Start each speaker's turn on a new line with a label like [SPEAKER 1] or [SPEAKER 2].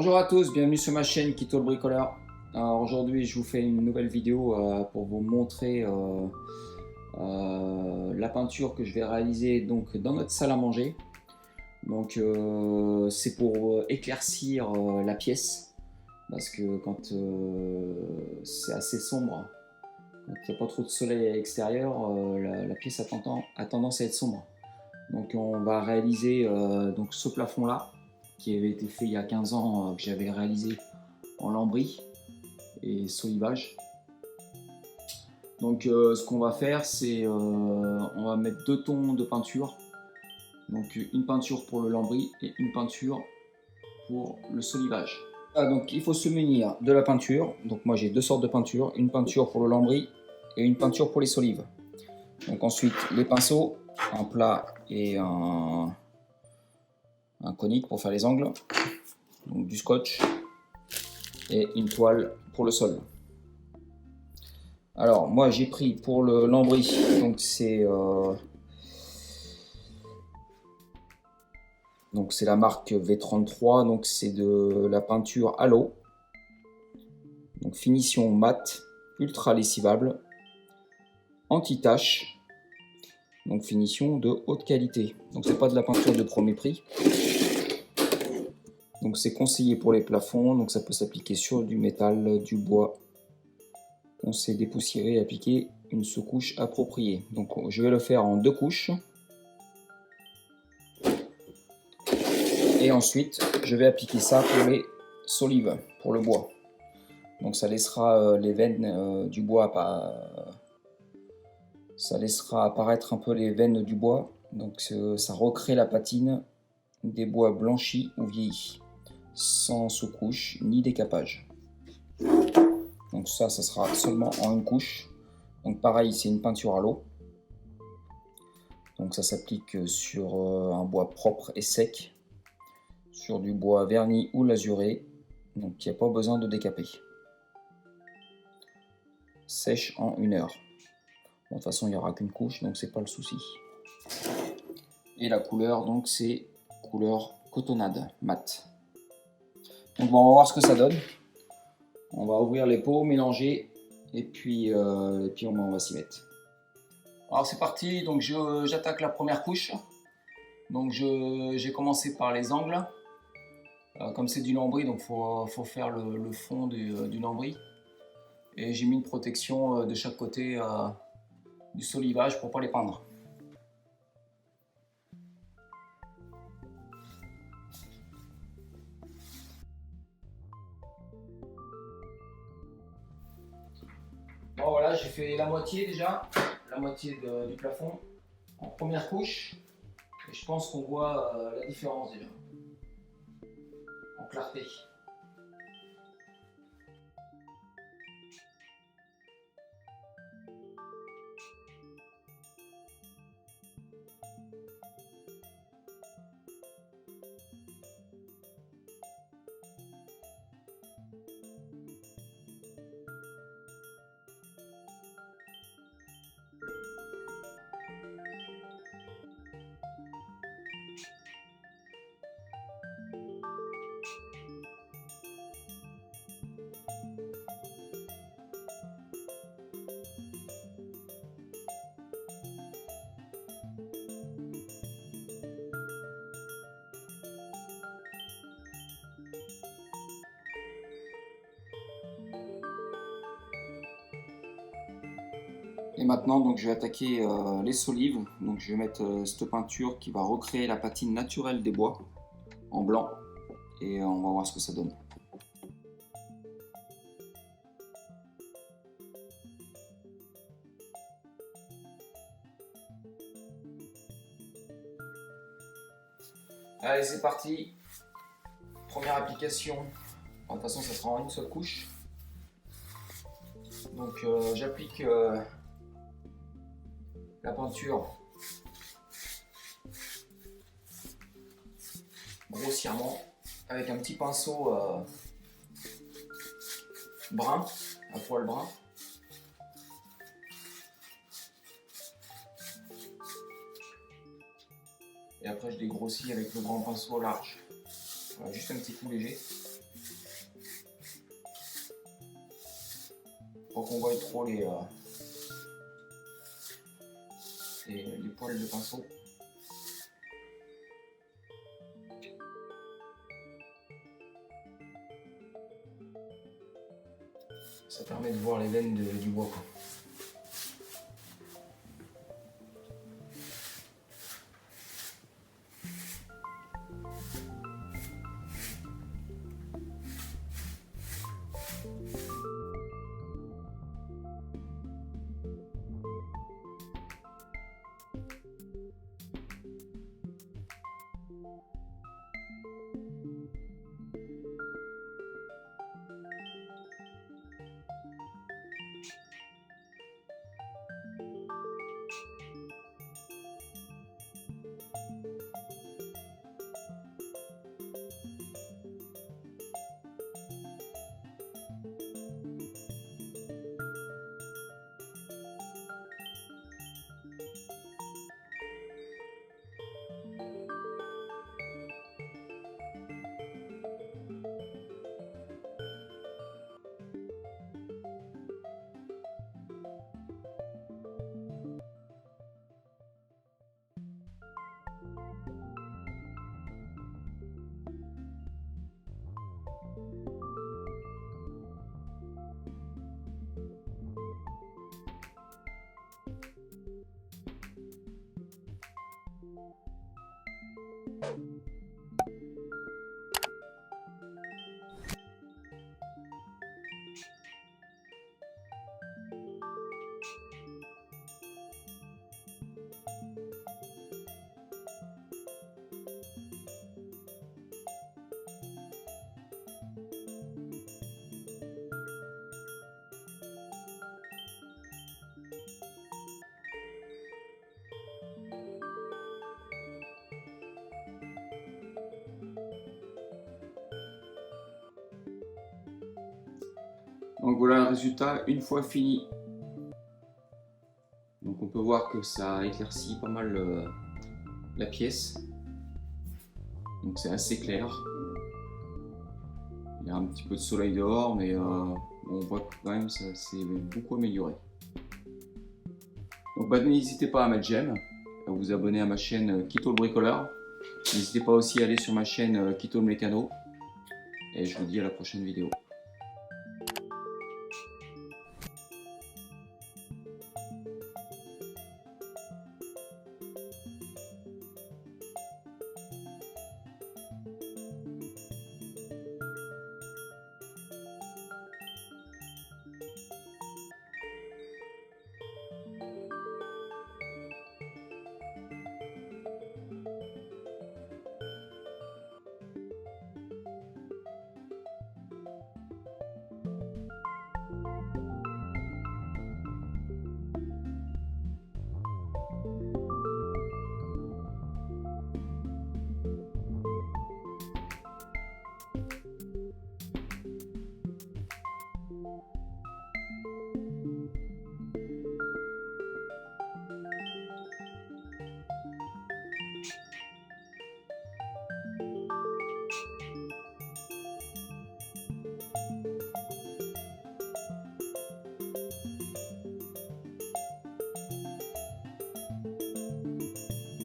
[SPEAKER 1] Bonjour à tous, bienvenue sur ma chaîne Quito le bricoleur. Alors aujourd'hui je vous fais une nouvelle vidéo pour vous montrer la peinture que je vais réaliser donc dans notre salle à manger. Donc c'est pour éclaircir la pièce parce que quand c'est assez sombre, quand il n'y a pas trop de soleil à l'extérieur, la pièce a tendance à être sombre. Donc on va réaliser donc ce plafond là qui avait été fait il y a 15 ans, que j'avais réalisé en lambris et solivage. Donc ce qu'on va faire, c'est on va mettre 2 tons de peinture. Donc une peinture pour le lambris et une peinture pour le solivage. Donc il faut se munir de la peinture. Donc moi j'ai 2 sortes de peinture, une peinture pour le lambris et une peinture pour les solives. Donc ensuite les pinceaux, un plat et un conique pour faire les angles, donc du scotch et une toile pour le sol. Alors moi j'ai pris pour le lambris, donc c'est la marque V33, donc c'est de la peinture à l'eau, donc finition mat, ultra lessivable, anti-tache, donc finition de haute qualité. Donc c'est pas de la peinture de premier prix. Donc c'est conseillé pour les plafonds, donc ça peut s'appliquer sur du métal, du bois. On s'est dépoussiéré et appliquer une sous-couche appropriée. Donc je vais le faire en 2 couches. Et ensuite je vais appliquer ça pour les solives, pour le bois. Donc ça laissera les veines du bois, ça laissera apparaître un peu les veines du bois. Donc ça recrée la patine des bois blanchis ou vieillis, sans sous-couche ni décapage. Donc ça sera seulement en une couche. Donc pareil, c'est une peinture à l'eau. Donc ça s'applique sur un bois propre et sec, sur du bois verni ou lasuré. Donc il n'y a pas besoin de décaper. Sèche en 1 heure. Bon, de toute façon, il n'y aura qu'une couche, donc c'est pas le souci. Et la couleur, donc c'est couleur cotonnade, mat. Donc bon, on va voir ce que ça donne. On va ouvrir les pots, mélanger, et puis on va s'y mettre. Alors c'est parti, donc j'attaque la première couche. Donc j'ai commencé par les angles. Comme c'est du lambris, donc faut faire le fond du lambris. Et j'ai mis une protection de chaque côté du solivage pour pas les peindre. Bon voilà, j'ai fait la moitié déjà, la moitié du plafond en première couche. Et je pense qu'on voit la différence déjà, en clarté. Et maintenant, donc, je vais attaquer les solives. Donc, je vais mettre cette peinture qui va recréer la patine naturelle des bois en blanc. Et on va voir ce que ça donne. Allez, c'est parti. Première application. Bon, de toute façon, ça sera en une seule couche. Donc, j'applique la peinture grossièrement avec un petit pinceau brun, à poil brun. Et après je dégrossis avec le grand pinceau large. Voilà, juste un petit coup léger. Faut pas qu'on voie trop les poils de pinceau. Ça permet de voir les veines du bois, quoi. Donc voilà le résultat une fois fini. Donc on peut voir que ça éclaircit pas mal la pièce. Donc c'est assez clair. Il y a un petit peu de soleil dehors, mais on voit que quand même ça s'est beaucoup amélioré. Donc n'hésitez pas à mettre j'aime, à vous abonner à ma chaîne Quito le bricoleur. N'hésitez pas aussi à aller sur ma chaîne Quito le mécano. Et je vous dis à la prochaine vidéo.